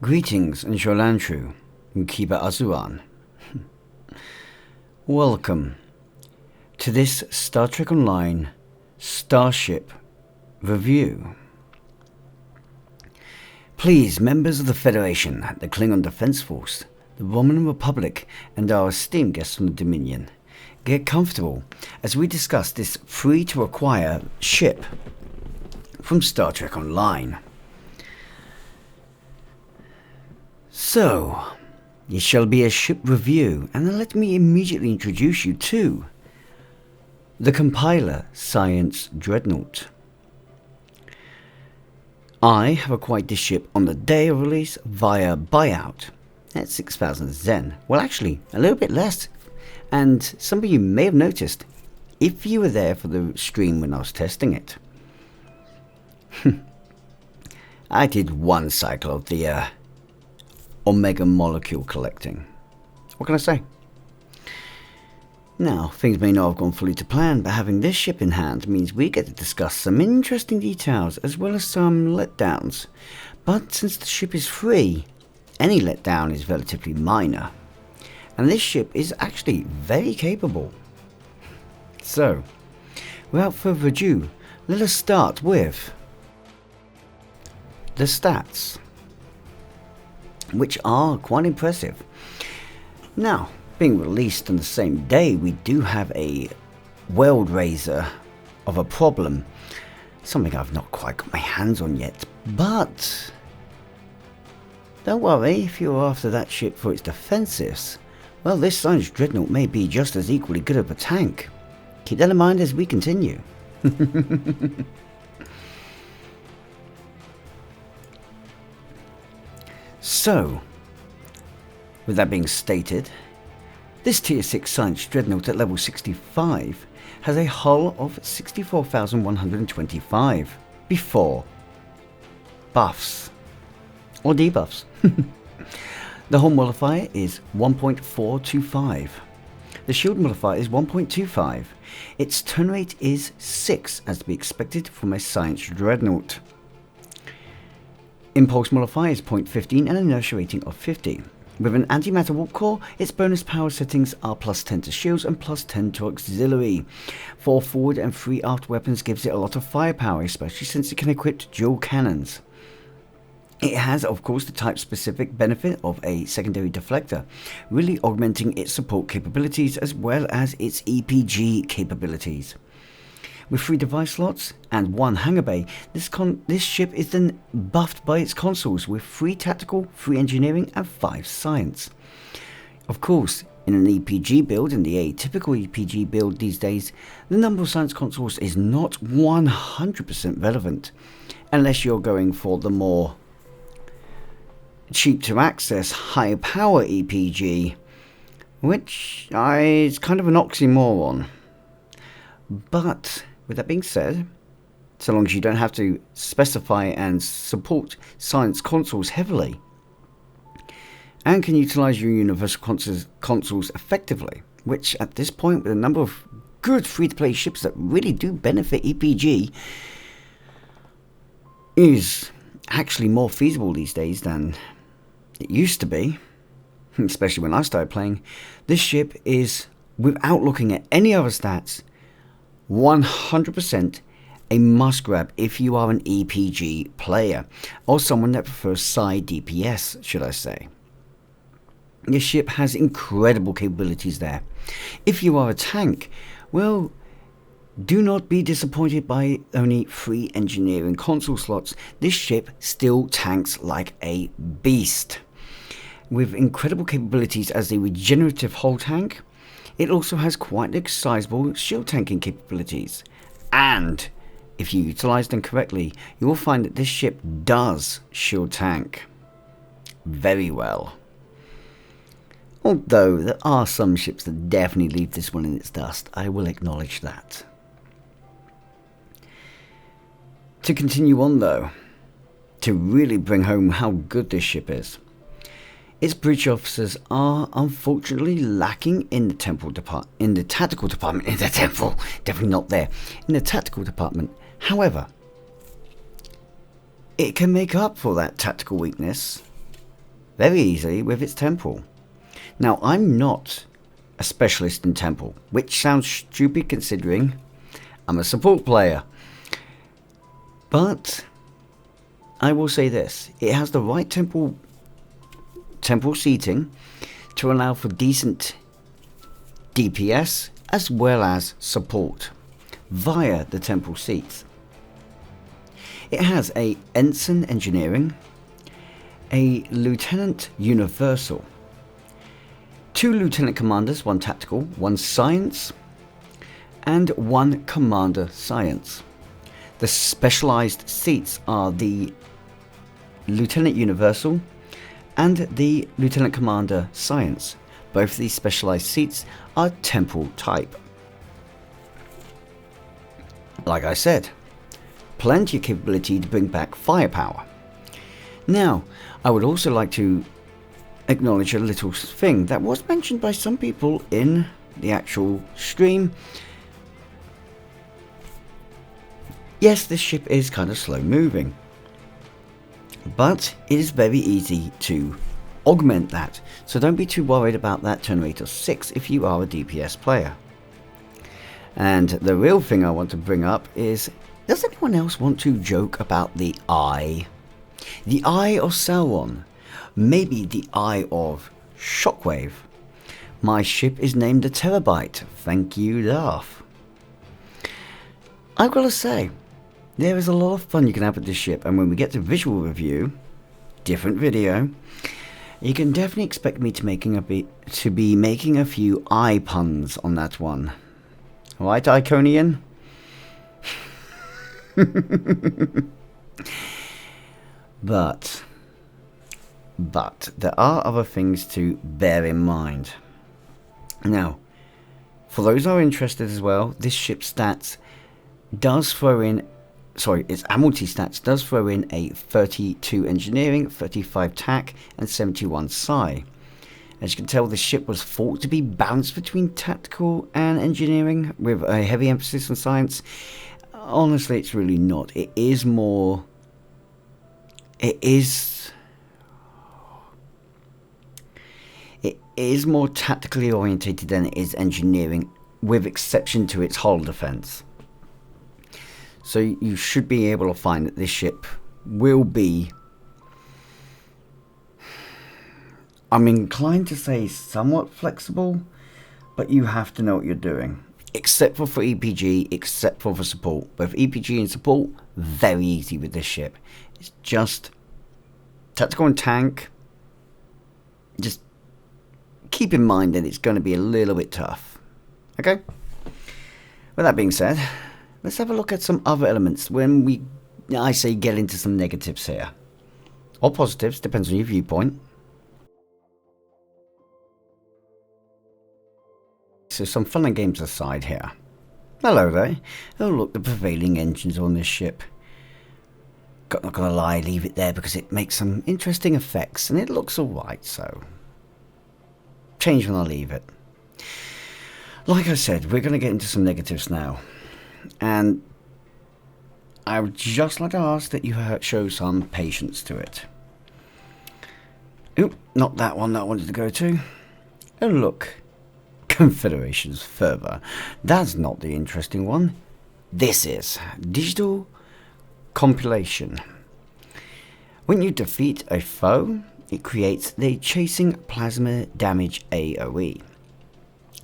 Greetings, Njolantru, Kiba Azuran. Welcome to this Star Trek Online Starship review. Please, members of the Federation, the Klingon Defense Force, the Romulan Republic, and our esteemed guests from the Dominion, get comfortable as we discuss this free-to-acquire ship from Star Trek Online. So, it shall be a ship review, and let me immediately introduce you to the compiler Science Dreadnought. I have acquired this ship on the day of release via buyout at 6,000 Zen. Well, actually, a little bit less. And some of you may have noticed, if you were there for the stream when I was testing it, I did one cycle of the Omega molecule collecting. What can I say? Now, things may not have gone fully to plan, but having this ship in hand means we get to discuss some interesting details as well as some letdowns. But since the ship is free, any letdown is relatively minor. And this ship is actually very capable. So, without further ado, let us start with the stats, which are quite impressive. Now, being released on the same day, we do have a world raiser of a problem, something I've not quite got my hands on yet, but don't worry if you're after that ship for its defensives. Well, this Science Dreadnought may be just as equally good of a tank. Keep that in mind as we continue. So, with that being stated, this Tier 6 Science Dreadnought at level 65 has a hull of 64,125 before buffs or debuffs. The hull modifier is 1.425. The shield modifier is 1.25. Its turn rate is 6, as to be expected from a Science Dreadnought. Impulse modifier is 0.15 and an inertia rating of 50. With an antimatter warp core, its bonus power settings are plus 10 to shields and plus 10 to auxiliary. 4 forward and 3 aft weapons gives it a lot of firepower, especially since it can equip dual cannons. It has, of course, the type-specific benefit of a secondary deflector, really augmenting its support capabilities as well as its EPG capabilities. With 3 device slots and 1 hangar bay, this ship is then buffed by its consoles with 3 tactical, 3 engineering and 5 science. Of course, in an EPG build, in the atypical EPG build these days, the number of science consoles is not 100% relevant, unless you're going for the more cheap to access, high power EPG, which is kind of an oxymoron. But with that being said, so long as you don't have to specify and support science consoles heavily, and can utilize your universal consoles effectively, which at this point, with a number of good free-to-play ships that really do benefit EPG, is actually more feasible these days than it used to be, especially when I started playing. This ship is, without looking at any other stats, 100% a must grab if you are an EPG player, or someone that prefers side DPS, should I say. This ship has incredible capabilities there. If you are a tank, well, do not be disappointed by only 3 engineering console slots. This ship still tanks like a beast. With incredible capabilities as a regenerative hull tank, it also has quite sizable shield tanking capabilities. And if you utilize them correctly, you will find that this ship does shield tank very well. Although there are some ships that definitely leave this one in its dust, I will acknowledge that. To continue on though, to really bring home how good this ship is, its bridge officers are unfortunately lacking in the tactical department. However, it can make up for that tactical weakness very easily with its temple. Now, I'm not a specialist in temple, which sounds stupid considering I'm a support player. But I will say this, it has the right temple seating to allow for decent DPS as well as support via the temple seats. It has a Ensign Engineering, a Lieutenant Universal, 2 Lieutenant Commanders, 1 Tactical, 1 Science, and 1 Commander Science. The specialized seats are the Lieutenant Universal and the Lieutenant Commander Science. Both of these specialized seats are temple type. Like I said, plenty of capability to bring back firepower. Now, I would also like to acknowledge a little thing that was mentioned by some people in the actual stream. Yes, this ship is kind of slow moving, but it is very easy to augment that, so don't be too worried about that turn rate of 6 if you are a DPS player. And the real thing I want to bring up is, does anyone else want to joke about the eye? The eye of Sauron, maybe the eye of Shockwave. My ship is named a Terabyte, thank you Darth. I've got to say, there is a lot of fun you can have with this ship, and when we get to visual review, different video, you can definitely expect me to be making a few eye puns on that one. Right, Iconian? But there are other things to bear in mind. Now, for those who are interested as well, this ship's stats does throw in, its Admiralty stats does throw in a 32 Engineering, 35 TAC, and 71 Psi. As you can tell, the ship was thought to be balanced between tactical and engineering, with a heavy emphasis on science. Honestly, it's really not. It is more tactically orientated than it is engineering, with exception to its hull defense. So you should be able to find that this ship will be, I'm inclined to say, somewhat flexible, but you have to know what you're doing. Except for EPG, except for support. Both EPG and support, very easy with this ship. It's just tactical and tank. Just keep in mind that it's going to be a little bit tough. Okay? With that being said, let's have a look at some other elements when I say get into some negatives here. Or positives, depends on your viewpoint. So some fun and games aside here. Hello there. Oh look, the prevailing engines on this ship. Not gonna lie, leave it there because it makes some interesting effects and it looks alright, so change when I leave it. Like I said, we're gonna get into some negatives now. And I would just like to ask that you show some patience to it. Oop, not that one that I wanted to go to. Oh look. Confederation's fervor. That's not the interesting one. This is digital compilation. When you defeat a foe, it creates the chasing plasma damage AoE.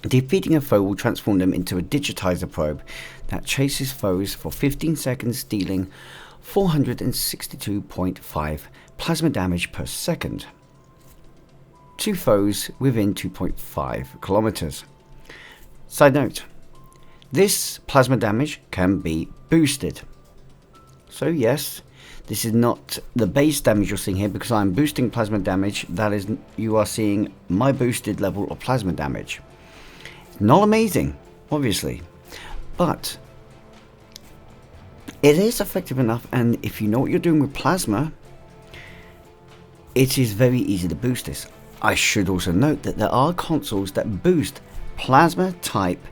Defeating a foe will transform them into a digitizer probe that chases foes for 15 seconds, dealing 462.5 plasma damage per second to foes within 2.5 kilometers. Side note, this plasma damage can be boosted. So yes, this is not the base damage you're seeing here, because I'm boosting plasma damage. That is, you are seeing my boosted level of plasma damage. It's not amazing, obviously, but it is effective enough, and if you know what you're doing with plasma, it is very easy to boost this. I should also note that there are consoles that boost plasma type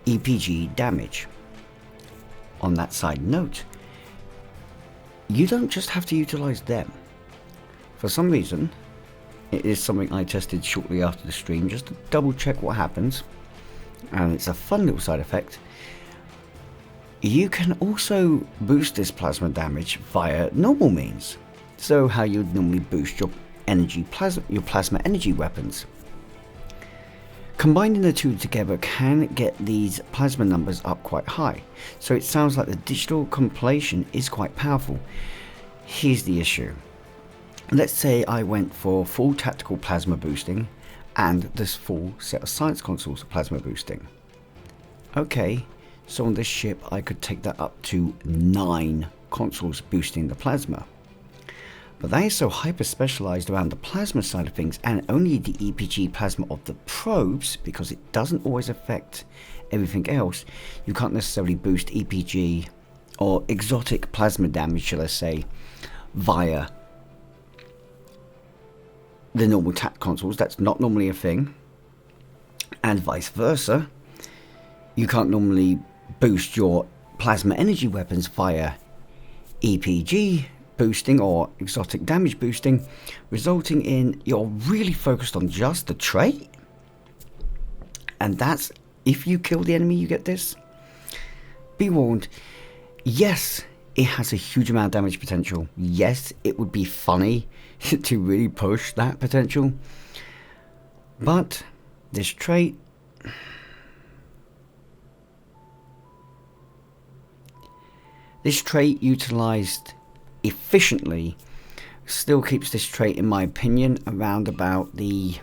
EPG damage. On that side note, you don't just have to utilize them. For some reason, it is something I tested shortly after the stream just to double check what happens, and it's a fun little side effect. You can also boost this plasma damage via normal means. So how you'd normally boost your plasma energy weapons. Combining the two together can get these plasma numbers up quite high. So it sounds like the digital compilation is quite powerful. Here's the issue. Let's say I went for full tactical plasma boosting and this full set of science consoles plasma boosting. Okay. So on this ship I could take that up to 9 consoles boosting the plasma. But that is so hyper specialized around the plasma side of things and only the EPG plasma of the probes, because it doesn't always affect everything else. You can't necessarily boost EPG or exotic plasma damage, shall I say, via the normal TAC consoles. That's not normally a thing. And vice versa. You can't normally boost your plasma energy weapons via EPG boosting or exotic damage boosting, resulting in you're really focused on just the trait. And that's, if you kill the enemy, you get this. Be warned, yes, it has a huge amount of damage potential. Yes, it would be funny to really push that potential. But this trait, utilized efficiently still keeps this trait, in my opinion, around about the...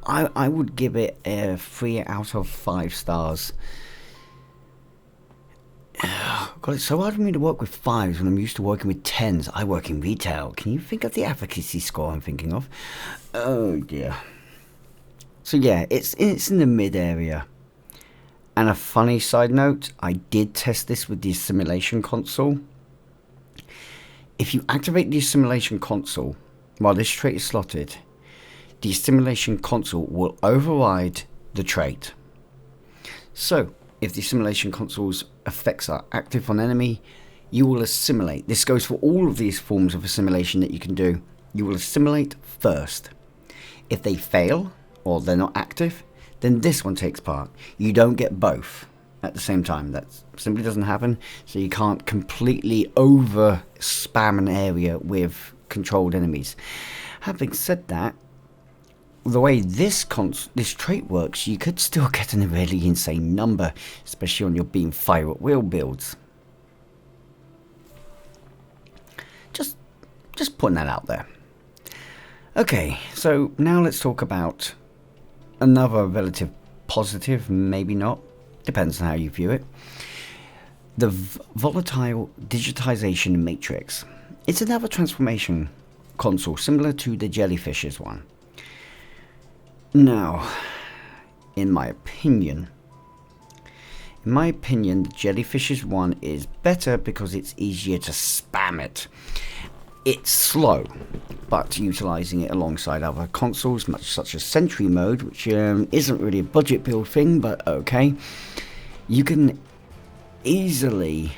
I would give it a 3 out of 5 stars. God, it's so hard for me to work with 5s when I'm used to working with 10s. I work in retail. Can you think of the advocacy score I'm thinking of? Oh dear. So yeah, it's in the mid area. And a funny side note, I did test this with the assimilation console. If you activate the assimilation console while this trait is slotted, the assimilation console will override the trait. So, if the assimilation console's effects are active on enemy, you will assimilate. This goes for all of these forms of assimilation that you can do. You will assimilate first. If they fail, or they're not active, then this one takes part. You don't get both at the same time. That simply doesn't happen. So you can't completely over spam an area with controlled enemies. Having said that, the way this trait works, you could still get a really insane number, especially on your beam fire at will builds. Just putting that out there. Okay, so now let's talk about another relative positive, maybe not, depends on how you view it. The volatile digitization matrix. It's another transformation console similar to the Jellyfish's one. Now, in my opinion, the Jellyfish's one is better because it's easier to spam it. It's slow, but utilizing it alongside other consoles, such as Sentry Mode, which isn't really a budget build thing, but okay, you can easily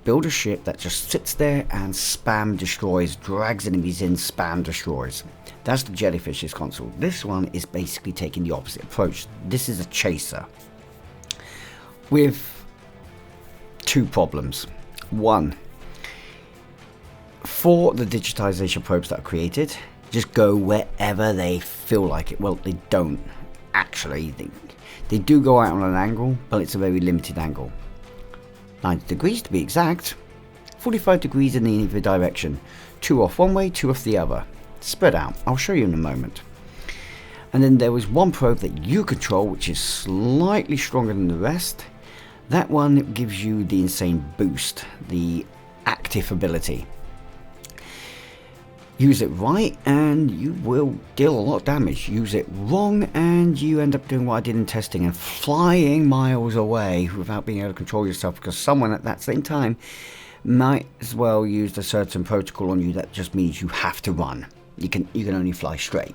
build a ship that just sits there and spam destroys, drags enemies in, spam destroys. That's the Jellyfish's console. This one is basically taking the opposite approach. This is a chaser with 2 problems. One, for the digitization probes that are created, just go wherever they feel like it. Well, they don't actually. They do go out on an angle, but it's a very limited angle. 90 degrees to be exact. 45 degrees in either direction. 2 off one way, 2 off the other. Spread out. I'll show you in a moment. And then there was one probe that you control, which is slightly stronger than the rest. That one gives you the insane boost, the active ability. Use it right and you will deal a lot of damage. Use it wrong and you end up doing what I did in testing and flying miles away without being able to control yourself, because someone at that same time might as well use a certain protocol on you that just means you have to run. You can only fly straight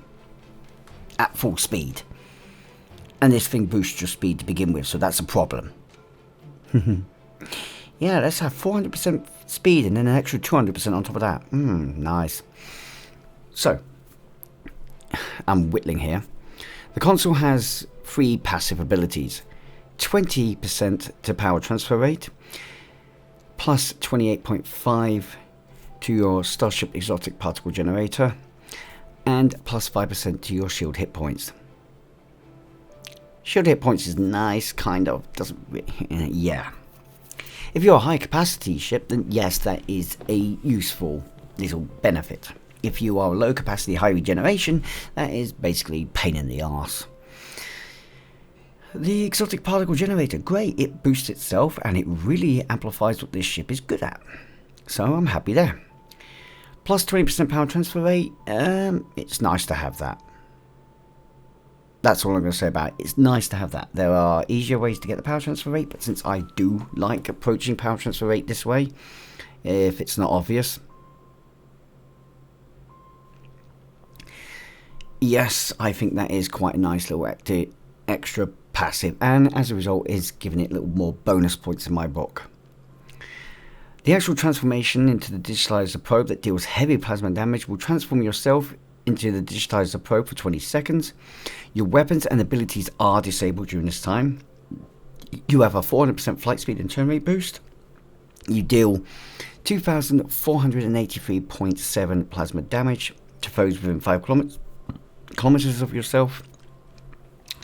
at full speed, and this thing boosts your speed to begin with, so that's a problem. Yeah, let's have 400% speed and then an extra 200% on top of that. Nice. So, I'm whittling here. The console has 3 passive abilities. 20% to power transfer rate, plus 28.5 to your Starship exotic particle generator, and plus 5% to your shield hit points. Shield hit points is nice, kind of, doesn't really, yeah. If you're a high capacity ship, then yes, that is a useful little benefit. If you are a low capacity, high regeneration, that is basically pain in the arse. The exotic particle generator, great, it boosts itself and it really amplifies what this ship is good at. So I'm happy there. Plus 20% power transfer rate, it's nice to have that. That's all I'm going to say about it. It's nice to have that. There are easier ways to get the power transfer rate, but since I do like approaching power transfer rate this way, if it's not obvious, yes, I think that is quite a nice little extra passive, and as a result is giving it little more bonus points in my book. The actual transformation into the digitalizer probe that deals heavy plasma damage will transform yourself into the digitalizer probe for 20 seconds. Your weapons and abilities are disabled during this time. You have a 400% flight speed and turn rate boost. You deal 2,483.7 plasma damage to foes within 5 kilometers of yourself.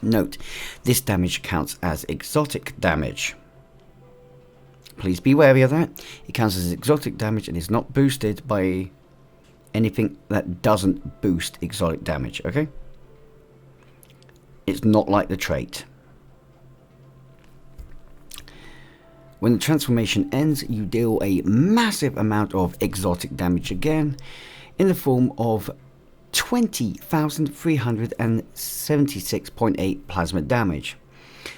Note, this damage counts as exotic damage. Please be wary of that. It counts as exotic damage and is not boosted by anything that doesn't boost exotic damage, okay? It's not like the trait. When the transformation ends, you deal a massive amount of exotic damage again in the form of 20,376.8 plasma damage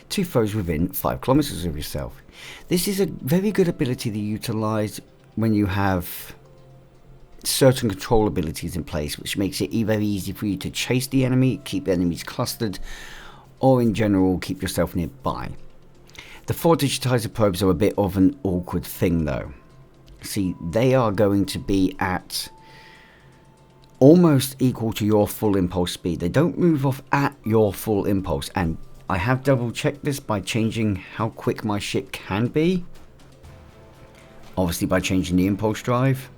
to foes within 5 kilometers of yourself. This is a very good ability to utilize when you have certain control abilities in place, which makes it very easy for you to chase the enemy, keep enemies clustered, or in general keep yourself nearby. The 4 digitizer probes are a bit of an awkward thing though. See, they are going to be at almost equal to your full impulse speed. They don't move off at your full impulse, and I have double checked this by changing how quick my ship can be, obviously by changing the impulse drive.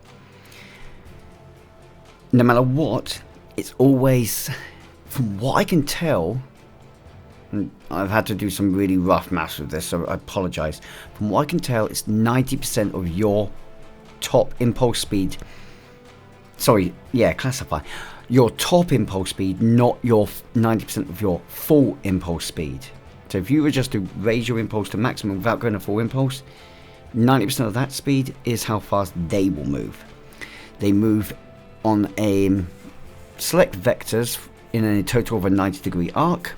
No matter what, it's always, from what I can tell, and I've had to do some really rough maths with this, so I apologise. From what I can tell, it's 90% of your top impulse speed. Sorry, yeah, classify. Your top impulse speed, not your 90% of your full impulse speed. So if you were just to raise your impulse to maximum without going to full impulse, 90% of that speed is how fast they will move. They move on a select vectors in a total of a 90-degree arc,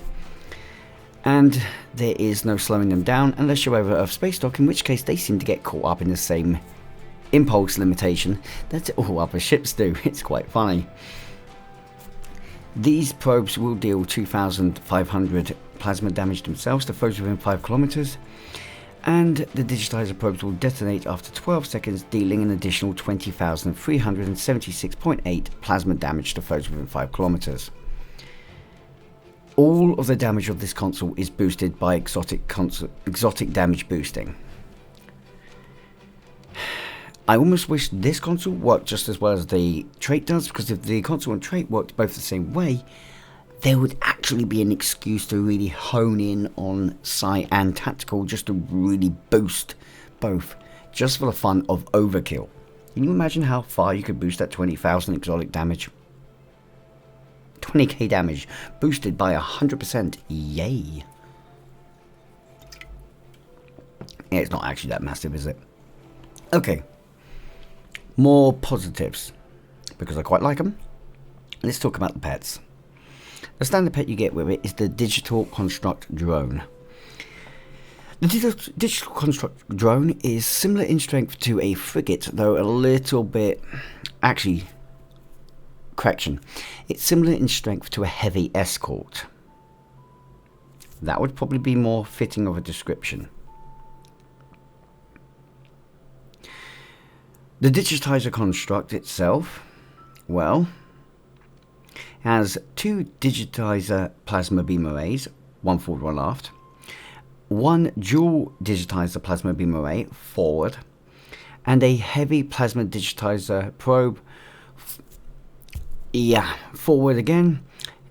and there is no slowing them down unless you're over Earth space dock, in which case they seem to get caught up in the same impulse limitation that all other ships do. It's quite funny. These probes will deal 2,500 plasma damage themselves to foes within 5 kilometers, and the digitizer probes will detonate after 12 seconds, dealing an additional 20,376.8 plasma damage to foes within 5 kilometers. All of the damage of this console is boosted by exotic damage boosting. I almost wish this console worked just as well as the trait does, because if the console and trait worked both the same way, there would actually be an excuse to really hone in on Psi and Tactical, just to really boost both, just for the fun of overkill. Can you imagine how far you could boost that 20,000 exotic damage? 20k damage boosted by 100%, yay. Yeah, it's not actually that massive, is it? Okay, more positives, because I quite like them. Let's talk about the pets. The standard pet you get with it is the Digital Construct Drone. The Digital Construct Drone is similar in strength to a frigate, though a little bit... Actually, correction. It's similar in strength to a heavy escort. That would probably be more fitting of a description. The digitizer construct itself, well, has 2 digitizer plasma beam arrays, one forward, one aft, 1 dual digitizer plasma beam array forward, and a heavy plasma digitizer probe, forward again.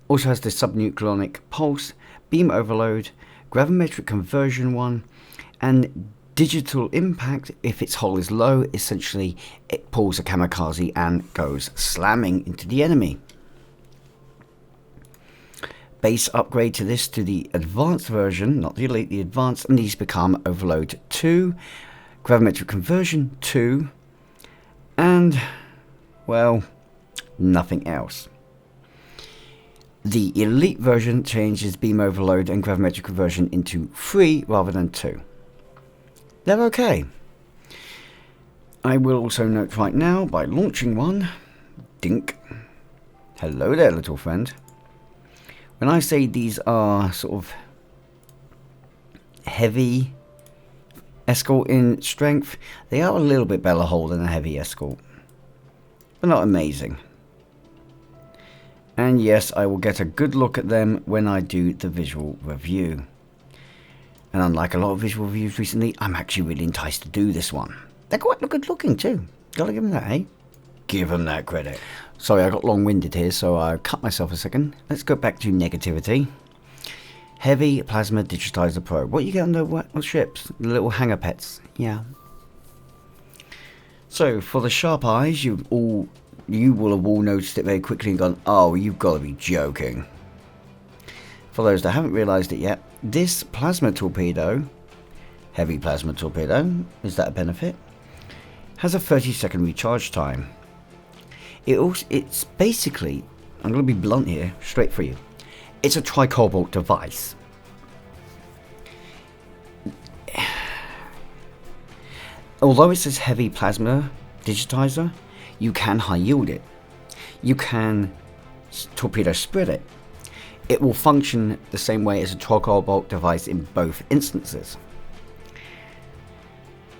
Also has the subnucleonic pulse, beam overload, gravimetric conversion one, and digital impact. If its hull is low, essentially it pulls a kamikaze and goes slamming into the enemy. Base upgrade to this to the advanced version, not the elite, the advanced, and these become overload 2, gravimetric conversion 2, and, well, nothing else. The elite version changes beam overload and gravimetric conversion into 3 rather than 2. They're okay. I will also note right now, by launching one, dink, hello there little friend. When I say these are sort of heavy escort in strength, they are a little bit better hull than a heavy escort, but not amazing. And yes, I will get a good look at them when I do the visual review. And unlike a lot of visual reviews recently, I'm actually really enticed to do this one. They're quite good looking too. Gotta give them that, eh? Give them that credit. Sorry, I got long-winded here, so I cut myself a second. Let's go back to negativity. Heavy plasma digitizer probe. What you get on the ships? The little hangar pets. Yeah. So for the sharp eyes, you will have all noticed it very quickly and gone, oh, you've got to be joking. For those that haven't realised it yet, this plasma torpedo, heavy plasma torpedo, is that a benefit? Has a 30-second recharge time. It's basically, I'm going to be blunt here, straight for you. It's a tricobalt device. Although it says heavy plasma digitizer, you can high yield it. You can torpedo spread it. It will function the same way as a tricobalt device in both instances.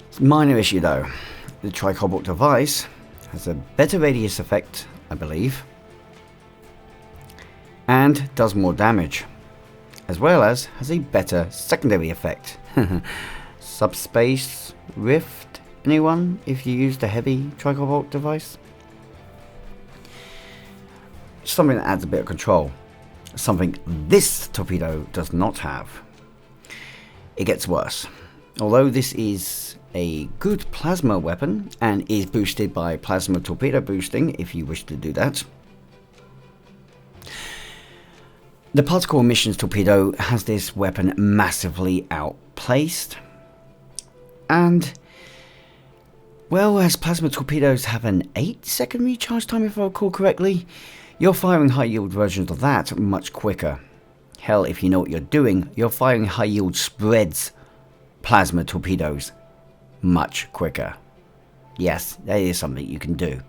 It's a minor issue though. The tricobalt device has a better radius effect, I believe, and does more damage, as well as has a better secondary effect. Subspace rift, anyone, if you use the heavy tricobalt device? Something that adds a bit of control. Something this torpedo does not have. It gets worse. Although this is a good plasma weapon and is boosted by plasma torpedo boosting if you wish to do that, the particle emissions torpedo has this weapon massively outplaced. And, well, as plasma torpedoes have an 8-second recharge time if I recall correctly, you're firing high yield versions of that much quicker. Hell, if you know what you're doing, you're firing high yield spreads plasma torpedoes much quicker. Yes, that is something you can do.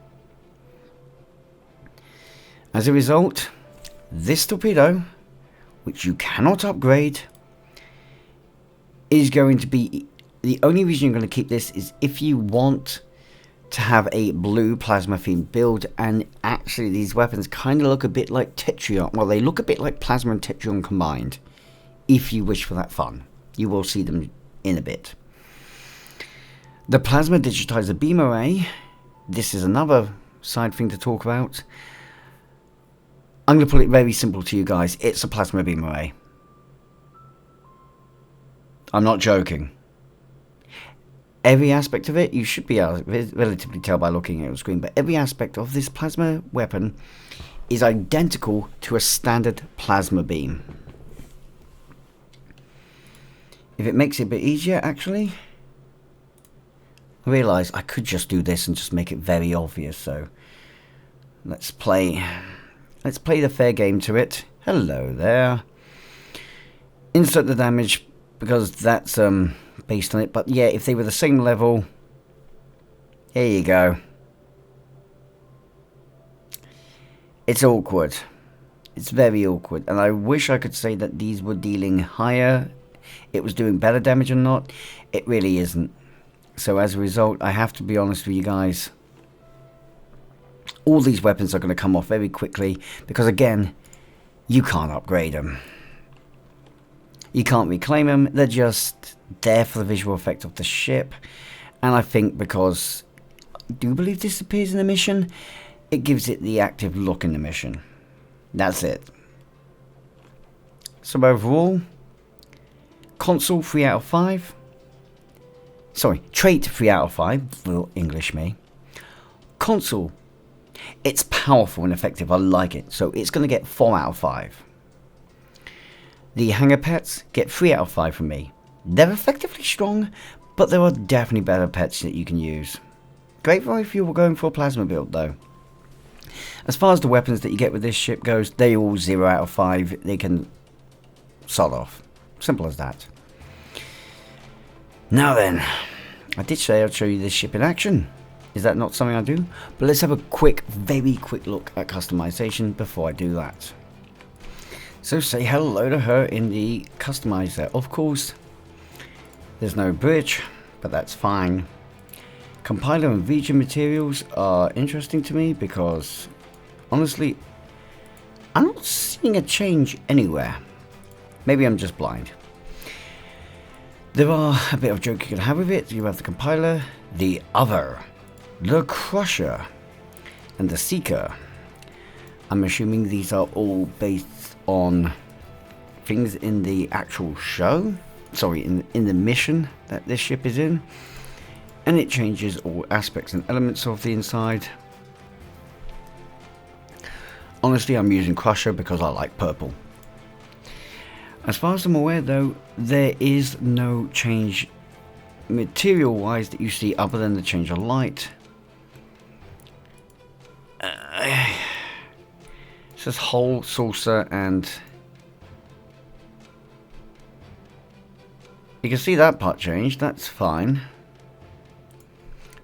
As a result, this torpedo, which you cannot upgrade, is going to be, the only reason you're going to keep this is if you want to have a blue plasma themed build. And actually these weapons kind of look a bit like Tetrion. Well, they look a bit like plasma and Tetrion combined. If you wish for that fun, you will see them in a bit. The plasma digitizer beam array, this is another side thing to talk about. I'm going to put it very simple to you guys. It's a plasma beam array. I'm not joking. Every aspect of it, you should be able to relatively tell by looking at the screen, but every aspect of this plasma weapon is identical to a standard plasma beam. If it makes it a bit easier, actually, I realise I could just do this and just make it very obvious, so let's play the fair game to it. Hello there. Insert the damage, because that's based on it, but yeah, if they were the same level, here you go. It's awkward. It's very awkward, and I wish I could say that these were dealing higher, it was doing better damage or not. It really isn't. So as a result, I have to be honest with you guys. All these weapons are going to come off very quickly because, again, you can't upgrade them. You can't reclaim them. They're just there for the visual effect of the ship. And I think because I do believe this appears in the mission, it gives it the active look in the mission. That's it. So overall, console 3 out of 5. Sorry, trait 3 out of 5. Will English me. Console. It's powerful and effective. I like it. So it's going to get 4 out of 5. The Hangar pets get 3 out of 5 from me. They're effectively strong, but there are definitely better pets that you can use. Great for if you were going for a plasma build though. As far as the weapons that you get with this ship goes, they all 0 out of 5. They can sod off. Simple as that. Now then, I did say I'd show you this ship in action. Is that not something I do? But let's have a quick, very quick look at customization before I do that. So say hello to her in the customizer. Of course, there's no bridge, but that's fine. Compiler and region materials are interesting to me because, honestly, I'm not seeing a change anywhere. Maybe I'm just blind. There are a bit of joke you can have with it. You have the compiler, the other, the crusher, and the seeker. I'm assuming these are all based on things in the actual show. Sorry, in the mission that this ship is in. And it changes all aspects and elements of the inside. Honestly, I'm using crusher because I like purple. As far as I'm aware though, there is no change material wise that you see other than the change of light. It says hull, saucer, and you can see that part changed. That's fine.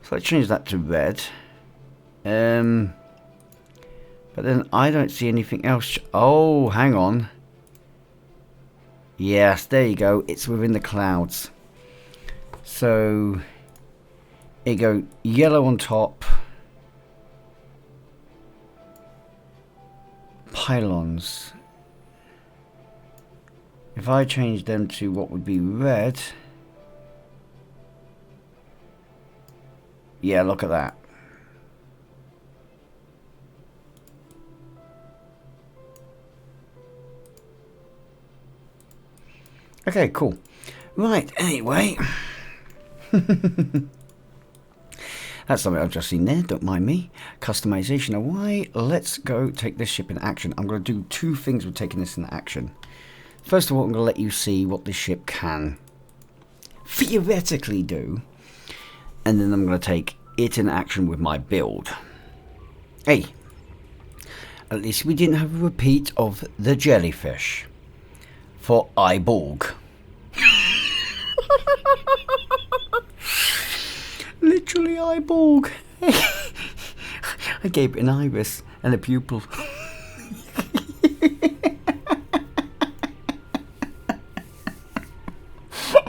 So I change that to red. But then I don't see anything else. Oh, hang on. Yes, there you go. It's within the clouds. So it go yellow on top. Pylons. If I change them to what would be red. Yeah, look at that. Okay, cool. Right, anyway. That's something I've just seen there, don't mind me. Customization away. Let's go take this ship in action. I'm going to do 2 things with taking this in action. First of all, I'm going to let you see what this ship can theoretically do. And then I'm going to take it in action with my build. Hey, at least we didn't have a repeat of the jellyfish for Iborg. Literally Iborg. I gave it an iris and a pupil.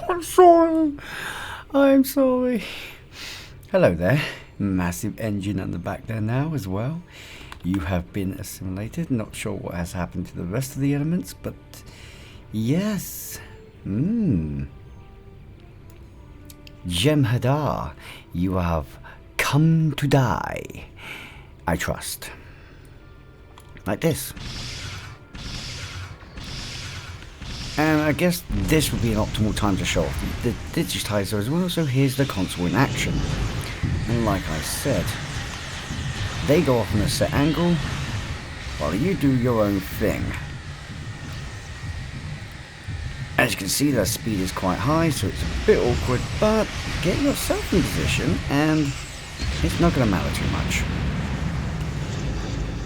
I'm sorry. I'm sorry. Hello there. Massive engine on the back there now as well. You have been assimilated. Not sure what has happened to the rest of the elements, but yes. Jem'Hadar, you have come to die. I trust. Like this. And I guess this would be an optimal time to show off the digitizer as well. So here's the console in action. And like I said, they go off on a set angle while you do your own thing. As you can see, their speed is quite high, so it's a bit awkward, but get yourself in position and it's not going to matter too much.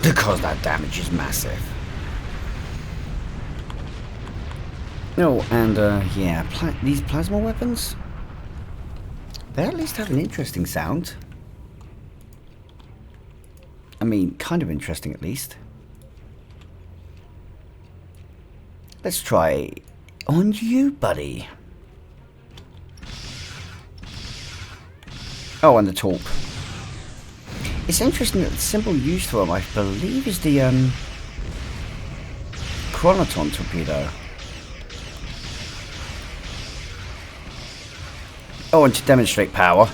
Because that damage is massive. Oh, and yeah, these plasma weapons, they at least have an interesting sound. I mean, kind of interesting at least. Let's try on you, buddy. Oh, and the torp. It's interesting that the symbol used for them, I believe, is the Chronoton torpedo. Oh, and to demonstrate power.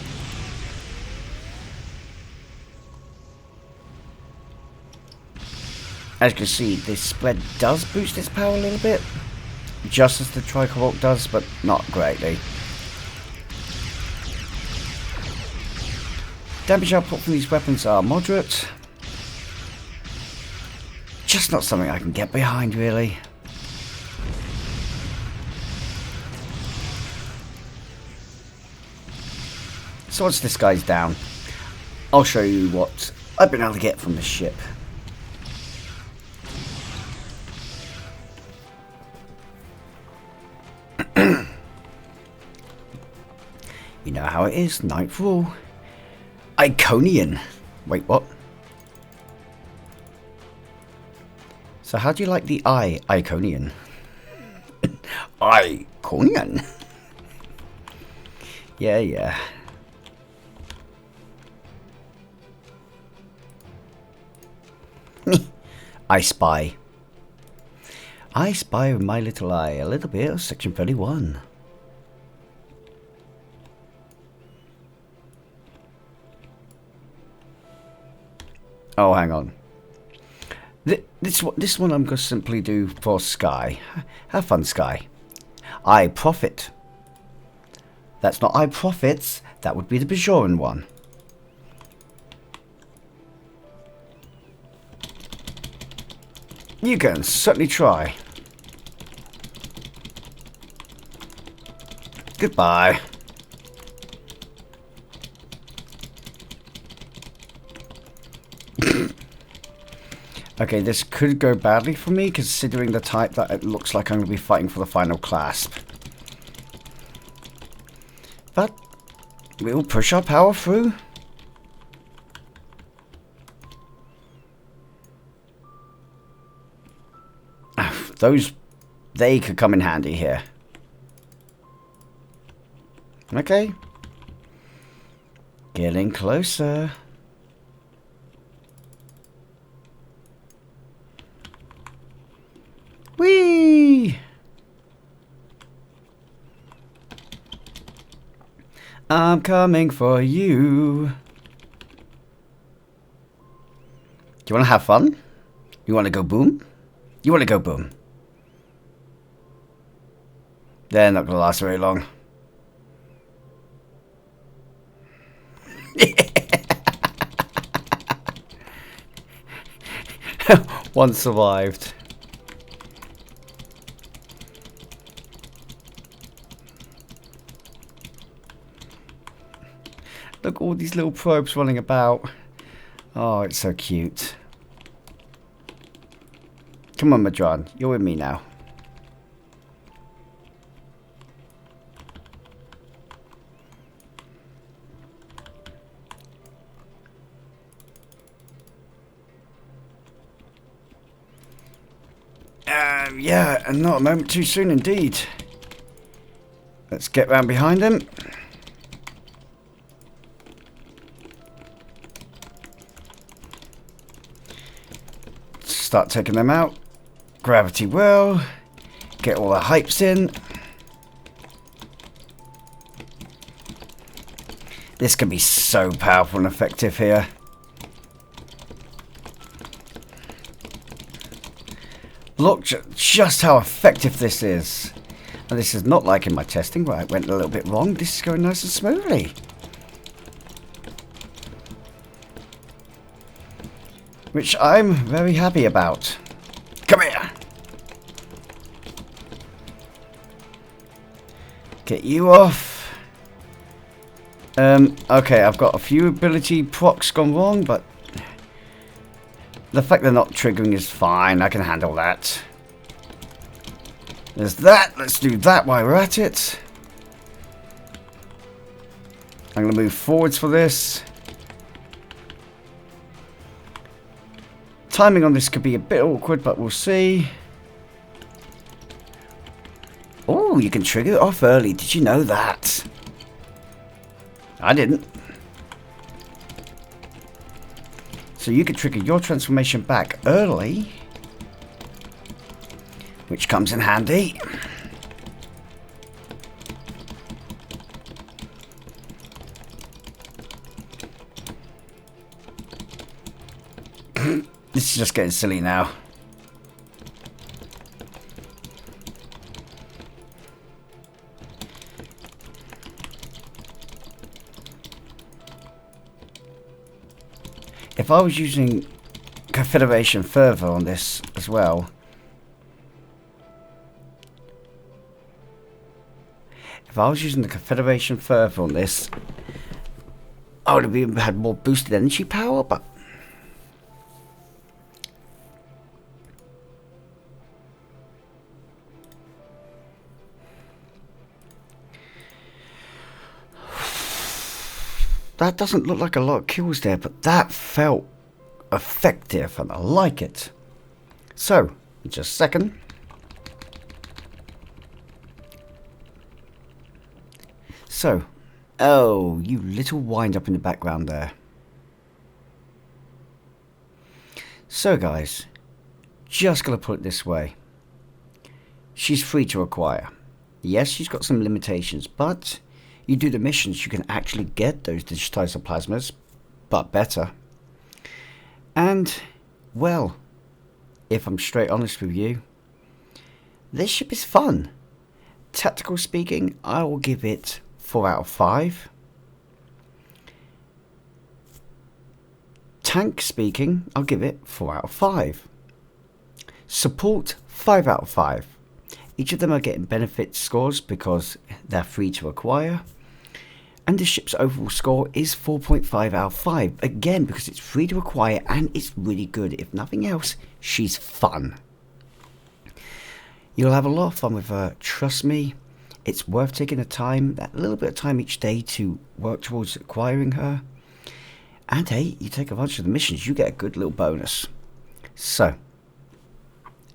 As you can see, this spread does boost its power a little bit, just as the Tricobalt does, but not greatly. Damage output from these weapons are moderate. Just not something I can get behind, really. So once this guy's down, I'll show you what I've been able to get from the ship. You know how it is, Nightfall. Iconian. Wait, what? So how do you like the Iconian? Iconian? Yeah. I spy with my little eye a little bit of Section 31. Oh, hang on. This one I'm going to simply do for Sky. Have fun, Sky. I profit. That's not I profits. That would be the Bajoran one. You can certainly try. Goodbye. Okay, this could go badly for me, considering the type that it looks like I'm going to be fighting for the final clasp. But we'll push our power through. They could come in handy here. Okay. Getting closer. Whee! I'm coming for you. Do you want to have fun? You want to go boom? You want to go boom? They're not going to last very long. One survived. Look, all these little probes running about. Oh, it's so cute. Come on, Madron. You're with me now. Yeah, and not a moment too soon indeed. Let's get round behind him. Start taking them out. Gravity well. Get all the hypes in. This can be so powerful and effective here. Look just how effective this is. And this is not like in my testing where I went a little bit wrong. This is going nice and smoothly. Which I'm very happy about. Come here. Get you off. Okay, I've got a few ability procs gone wrong, but the fact they're not triggering is fine. I can handle that. There's that. Let's do that while we're at it. I'm going to move forwards for this. Timing on this could be a bit awkward, but we'll see. Oh, you can trigger it off early. Did you know that? I didn't. So you can trigger your transformation back early, which comes in handy. This is just getting silly now. If I was using Confederation Fervor on this as well, if I was using the Confederation Fervor on this, I would have had more boosted energy power, but that doesn't look like a lot of kills there, but that felt effective and I like it. So, just a second. So, oh, you little wind up in the background there. So guys, just gonna put it this way. She's free to acquire. Yes, she's got some limitations, but you do the missions, you can actually get those digitizer plasmas, but better. And, well, if I'm straight honest with you, this ship is fun. Tactical speaking, I will give it 4 out of 5. Tank speaking, I'll give it 4 out of 5. Support, 5 out of 5. Each of them are getting benefit scores because they're free to acquire. And the ship's overall score is 4.5 out of 5. Again, because it's free to acquire and it's really good. If nothing else, she's fun. You'll have a lot of fun with her. Trust me, it's worth taking the time, that little bit of time each day to work towards acquiring her. And hey, you take advantage of the missions, you get a good little bonus. So,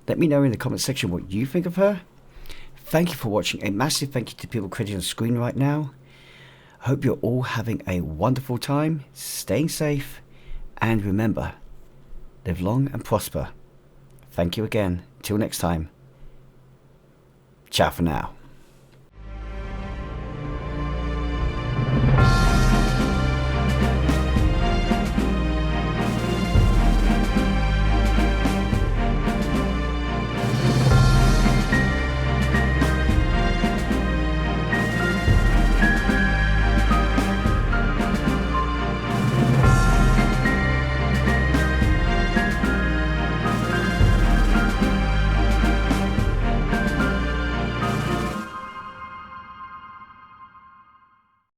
let me know in the comment section what you think of her. Thank you for watching. A massive thank you to people credited on the screen right now. Hope you're all having a wonderful time, staying safe, and remember, live long and prosper. Thank you again. Till next time. Ciao for now.